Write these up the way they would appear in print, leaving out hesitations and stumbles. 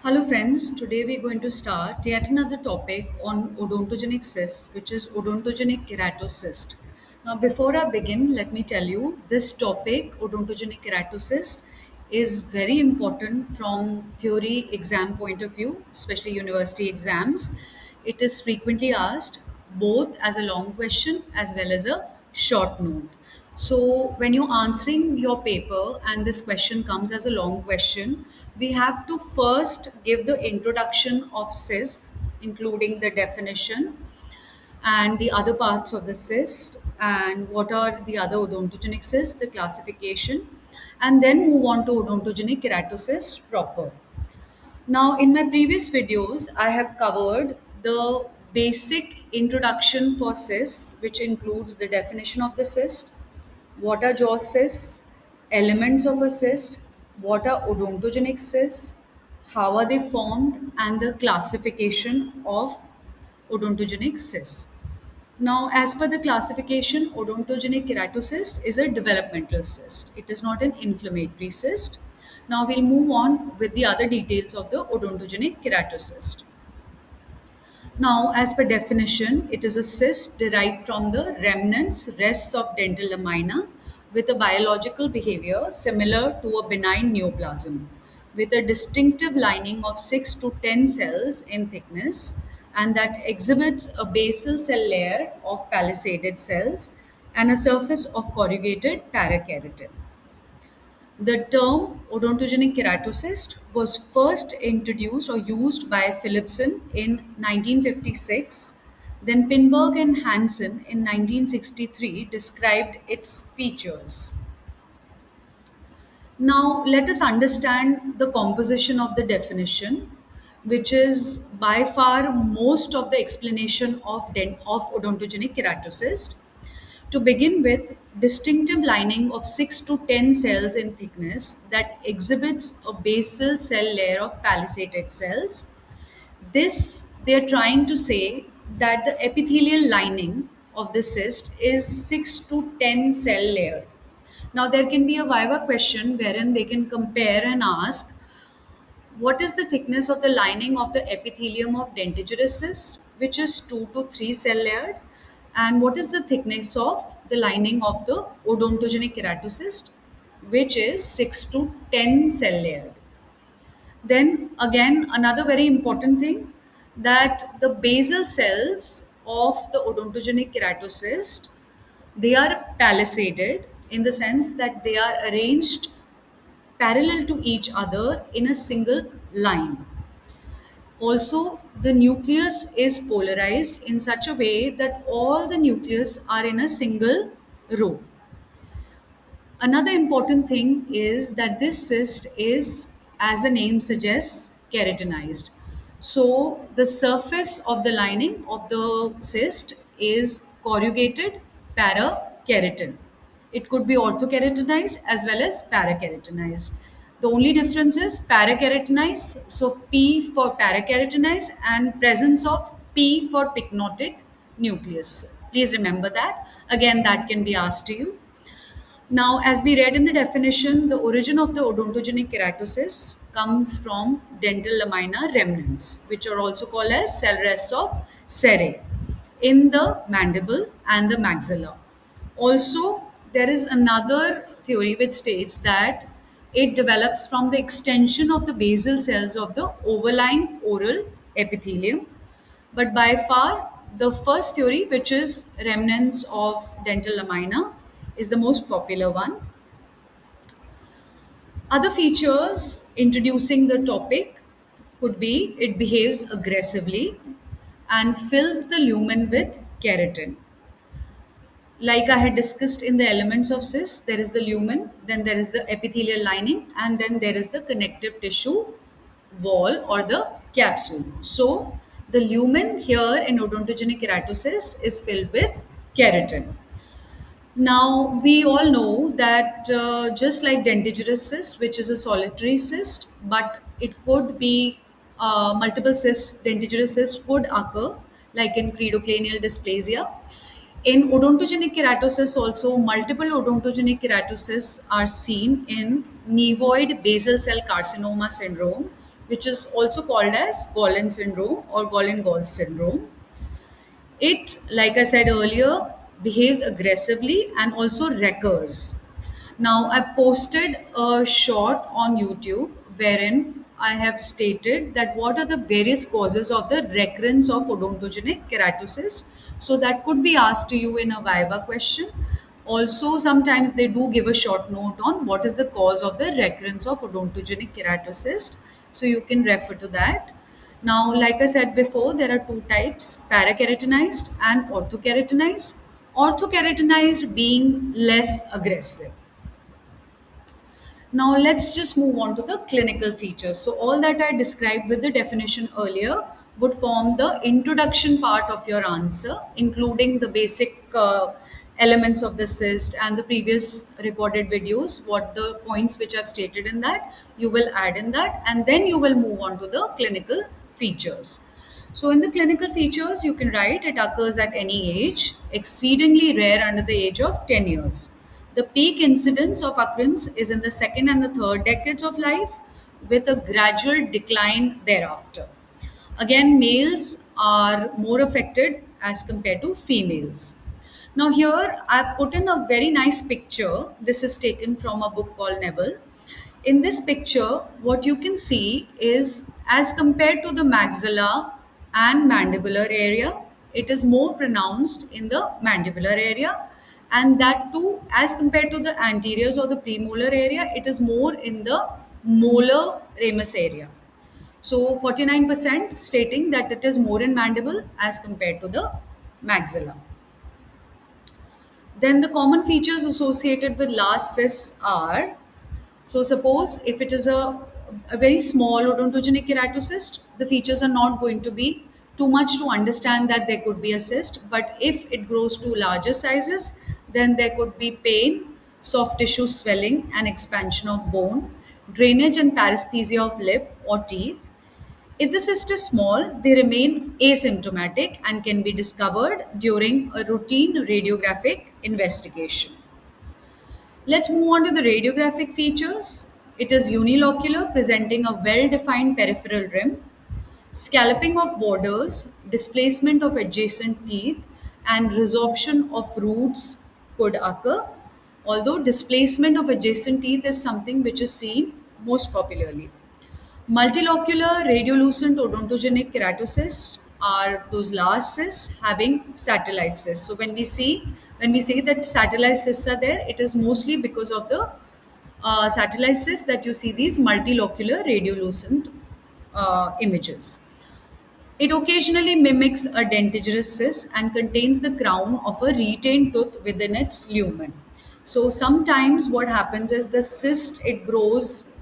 Hello, friends. Today we're going to start yet another topic on odontogenic cysts, which is odontogenic keratocyst. Now, before I begin, let me tell you this topic, odontogenic keratocyst, is very important from theory exam point of view, especially university exams. It is frequently asked both as a long question as well as a short note. So, when you're answering your paper and this question comes as a long question, we have to first give the introduction of cyst, including the definition and the other parts of the cyst, and what are the other odontogenic cysts, the classification, and then move on to odontogenic keratocyst proper. Now, in my previous videos, I have covered the basic introduction for cysts, which includes the definition of the cyst, what are jaw cysts, elements of a cyst, what are odontogenic cysts, how are they formed, and the classification of odontogenic cysts. Now, as per the classification, odontogenic keratocyst is a developmental cyst. It is not an inflammatory cyst. Now, we'll move on with the other details of the odontogenic keratocyst. Now, as per definition, it is a cyst derived from the remnants, rests of dental lamina with a biological behavior similar to a benign neoplasm, with a distinctive lining of 6 to 10 cells in thickness and that exhibits a basal cell layer of palisaded cells and a surface of corrugated parakeratin. The term odontogenic keratocyst was first introduced or used by Philipson in 1956. Then Pinberg and Hansen in 1963 described its features. Now, let us understand the composition of the definition, which is by far most of the explanation of odontogenic keratocyst. To begin with, distinctive lining of 6 to 10 cells in thickness that exhibits a basal cell layer of palisated cells. This, they are trying to say that the epithelial lining of the cyst is 6 to 10 cell layer. Now, there can be a viva question wherein they can compare and ask what is the thickness of the lining of the epithelium of dentigerous cyst, which is 2 to 3 cell layered, and what is the thickness of the lining of the odontogenic keratocyst, which is 6 to 10 cell layered. Then again, another very important thing that the basal cells of the odontogenic keratocyst, they are palisaded in the sense that they are arranged parallel to each other in a single line. Also, the nucleus is polarized in such a way that all the nucleus are in a single row. Another important thing is that this cyst is, as the name suggests, keratinized. So, the surface of the lining of the cyst is corrugated parakeratin. It could be orthokeratinized as well as parakeratinized. The only difference is parakeratinized, so P for parakeratinized and presence of P for pycnotic nucleus. Please remember that. Again, that can be asked to you. Now, as we read in the definition, the origin of the odontogenic keratocysts comes from dental lamina remnants, which are also called as cell rests of Serre in the mandible and the maxilla. Also, there is another theory which states that it develops from the extension of the basal cells of the overlying oral epithelium. But by far, the first theory, which is remnants of dental lamina, is the most popular one. Other features introducing the topic could be it behaves aggressively and fills the lumen with keratin. Like I had discussed in the elements of cyst, there is the lumen, then there is the epithelial lining, and then there is the connective tissue wall or the capsule. So, the lumen here in odontogenic keratocyst is filled with keratin. Now, we all know that just like dentigerous cyst, which is a solitary cyst, but it could be multiple cysts, dentigerous cyst could occur, like in cleidocranial dysplasia. In odontogenic keratocysts, also multiple odontogenic keratocysts are seen in nevoid basal cell carcinoma syndrome, which is also called as Gollen syndrome or Gollen-Gall syndrome. It, like I said earlier, behaves aggressively and also recurs. Now, I've posted a short on YouTube wherein I have stated that what are the various causes of the recurrence of odontogenic keratosis. So, that could be asked to you in a Viva question. Also, sometimes they do give a short note on what is the cause of the recurrence of odontogenic keratosis. So, you can refer to that. Now, like I said before, there are two types, parakeratinized and orthokeratinized. Orthokeratinized being less aggressive. Now, let's just move on to the clinical features. So, all that I described with the definition earlier would form the introduction part of your answer, including the basic elements of the cyst and the previous recorded videos, what the points which I've stated in that, you will add in that, and then you will move on to the clinical features. So, in the clinical features, you can write it occurs at any age, exceedingly rare under the age of 10 years. The peak incidence of occurrence is in the second and the third decades of life, with a gradual decline thereafter. Again, males are more affected as compared to females. Now, here I've put in a very nice picture. This is taken from a book called Neville. In this picture, what you can see is as compared to the maxilla and mandibular area, it is more pronounced in the mandibular area, and that too, as compared to the anteriors or the premolar area, it is more in the molar ramus area. So 49% stating that it is more in mandible as compared to the maxilla. Then the common features associated with large cysts are, so suppose if it is a very small odontogenic keratocyst, the features are not going to be too much to understand that there could be a cyst. But if it grows to larger sizes, then there could be pain, soft tissue swelling and expansion of bone, drainage and paresthesia of lip or teeth. If the cyst is small, they remain asymptomatic and can be discovered during a routine radiographic investigation. Let's move on to the radiographic features. It is unilocular, presenting a well defined peripheral rim. Scalloping of borders, displacement of adjacent teeth, and resorption of roots could occur, although displacement of adjacent teeth is something which is seen most popularly. Multilocular radiolucent odontogenic keratocysts are those large cysts having satellite cysts. So when we say that satellite cysts are there, it is mostly because of the satellite cysts that you see these multilocular radiolucent images. It occasionally mimics a dentigerous cyst and contains the crown of a retained tooth within its lumen. So sometimes what happens is the cyst, it grows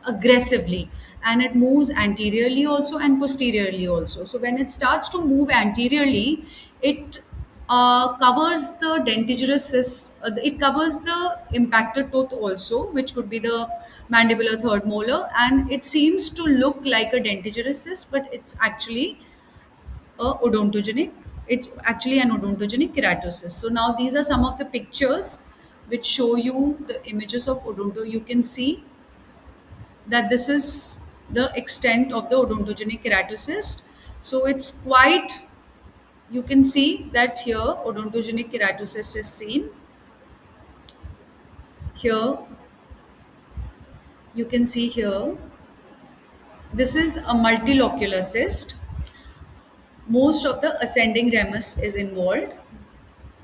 aggressively and it moves anteriorly also and posteriorly also. So when it starts to move anteriorly, it covers the dentigerous cyst, it covers the impacted tooth also, which could be the mandibular third molar, and it seems to look like a dentigerous cyst, but it's actually a odontogenic, it's actually an odontogenic keratosis. So now these are some of the pictures which show you the images of odonto. You can see that this is the extent of the odontogenic keratocyst. So it's quite, you can see that here odontogenic keratocyst is seen. Here, you can see here, this is a multilocular cyst. Most of the ascending ramus is involved.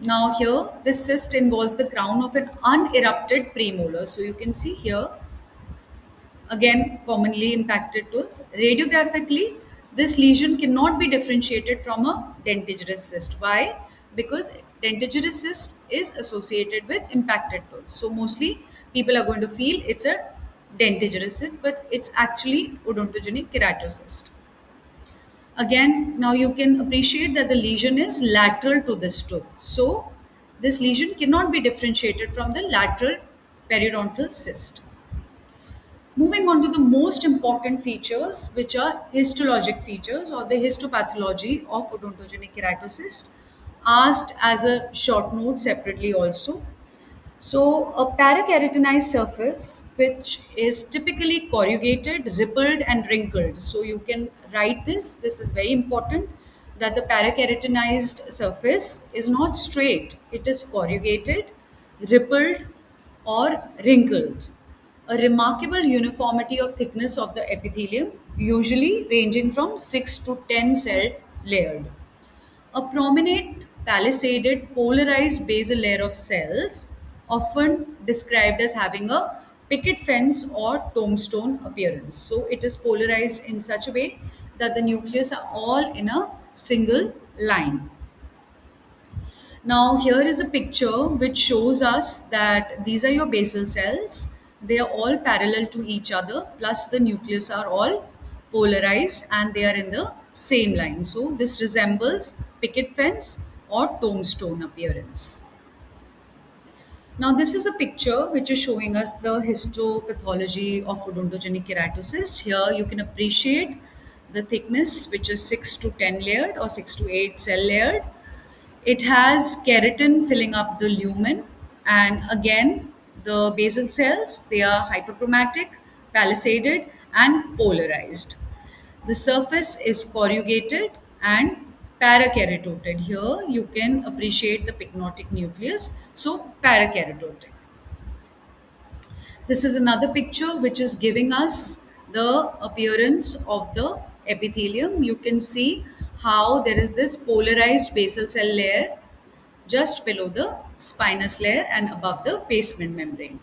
Now here, this cyst involves the crown of an unerupted premolar. So you can see here, again commonly impacted tooth. Radiographically, this lesion cannot be differentiated from a dentigerous cyst. Why? Because dentigerous cyst is associated with impacted tooth. So mostly people are going to feel it's a dentigerous cyst, but it's actually odontogenic keratocyst. Again, now you can appreciate that the lesion is lateral to this tooth. So this lesion cannot be differentiated from the lateral periodontal cyst. Moving on to the most important features, which are histologic features or the histopathology of odontogenic keratocyst, asked as a short note separately also. So, a parakeratinized surface, which is typically corrugated, rippled, and wrinkled. So, you can write this. This is very important that the parakeratinized surface is not straight, it is corrugated, rippled, or wrinkled. A remarkable uniformity of thickness of the epithelium, usually ranging from 6 to 10 cell layered. A prominent palisaded polarized basal layer of cells, often described as having a picket fence or tombstone appearance. So it is polarized in such a way that the nucleus are all in a single line. Now, here is a picture which shows us that these are your basal cells. They are all parallel to each other, plus the nucleus are all polarized and they are in the same line. So, this resembles picket fence or tombstone appearance. Now, this is a picture which is showing us the histopathology of odontogenic keratocyst. Here, you can appreciate the thickness, which is 6 to 10 layered or 6 to 8 cell layered. It has keratin filling up the lumen, and again, the basal cells, they are hyperchromatic, palisaded, and polarized. The surface is corrugated and parakeratotic. Here you can appreciate the pycnotic nucleus, so parakeratotic. This is another picture which is giving us the appearance of the epithelium. You can see how there is this polarized basal cell layer just below the spinous layer and above the basement membrane.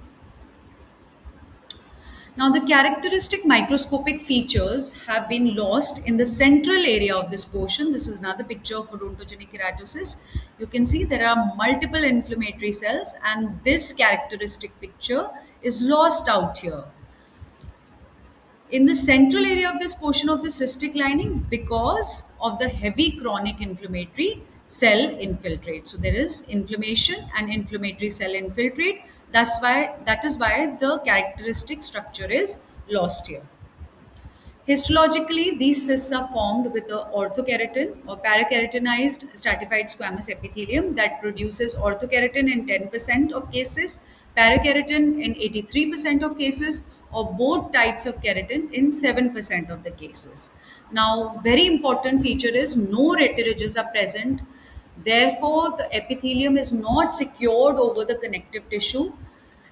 Now, the characteristic microscopic features have been lost in the central area of this portion. This is another picture of odontogenic keratocyst. You can see there are multiple inflammatory cells, and this characteristic picture is lost out here in the central area of this portion of the cystic lining because of the heavy chronic inflammatory cell infiltrate. So there is inflammation and inflammatory cell infiltrate. That is why the characteristic structure is lost here. Histologically, these cysts are formed with a orthokeratin or parakeratinized stratified squamous epithelium that produces orthokeratin in 10% of cases, parakeratin in 83% of cases, or both types of keratin in 7% of the cases. Now, very important feature is no retiridges are present. Therefore, the epithelium is not secured over the connective tissue,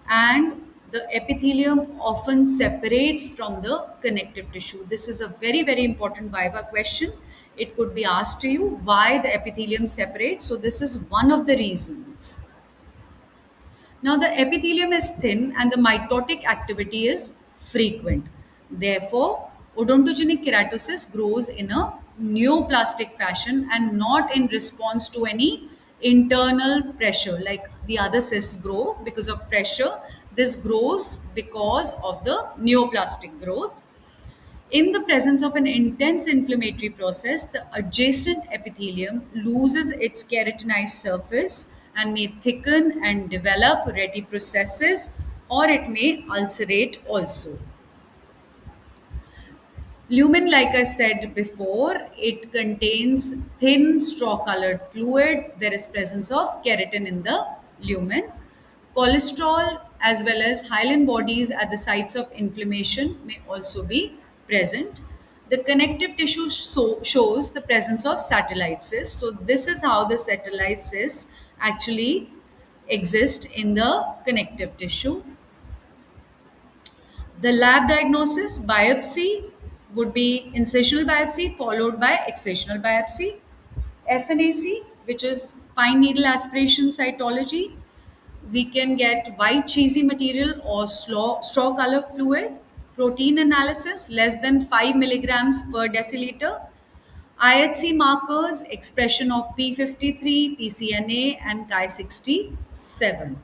and the epithelium often separates from the connective tissue. This is a very, very important Viva question. It could be asked to you why the epithelium separates. So, this is one of the reasons. Now, the epithelium is thin and the mitotic activity is frequent. Therefore, odontogenic keratosis grows in a neoplastic fashion and not in response to any internal pressure like the other cysts grow because of pressure. This grows because of the neoplastic growth. In the presence of an intense inflammatory process, the adjacent epithelium loses its keratinized surface and may thicken and develop retiprocesses, or it may ulcerate also. Lumen, like I said before, it contains thin straw-colored fluid. There is presence of keratin in the lumen. Cholesterol as well as hyaline bodies at the sites of inflammation may also be present. The connective tissue shows the presence of satellite cysts. So this is how the satellite cysts actually exist in the connective tissue. The lab diagnosis biopsy would be incisional biopsy followed by excisional biopsy. FNAC, which is fine needle aspiration cytology, we can get white cheesy material or straw color fluid. Protein analysis less than 5 milligrams per deciliter. IHC markers expression of P53, PCNA, and Ki67.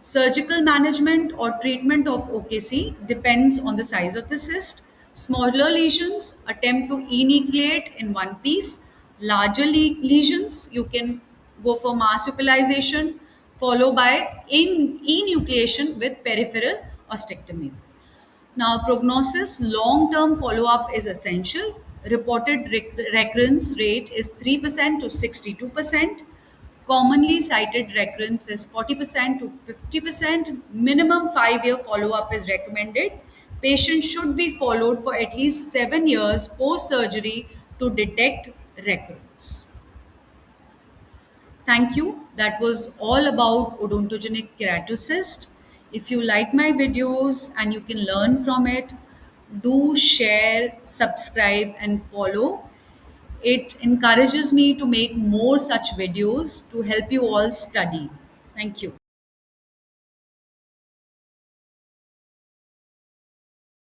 Surgical management or treatment of OKC depends on the size of the cyst. Smaller lesions attempt to enucleate in one piece. Larger lesions, you can go for marsupialization followed by enucleation with peripheral ostectomy. Now, prognosis, long-term follow-up is essential. Reported recurrence rate is 3% to 62%. Commonly cited recurrence is 40% to 50%. Minimum 5-year follow up is recommended. Patients should be followed for at least 7 years post surgery to detect recurrence. Thank you. That was all about odontogenic keratocyst. If you like my videos and you can learn from it, do share, subscribe, and follow. It encourages me to make more such videos to help you all study. Thank you.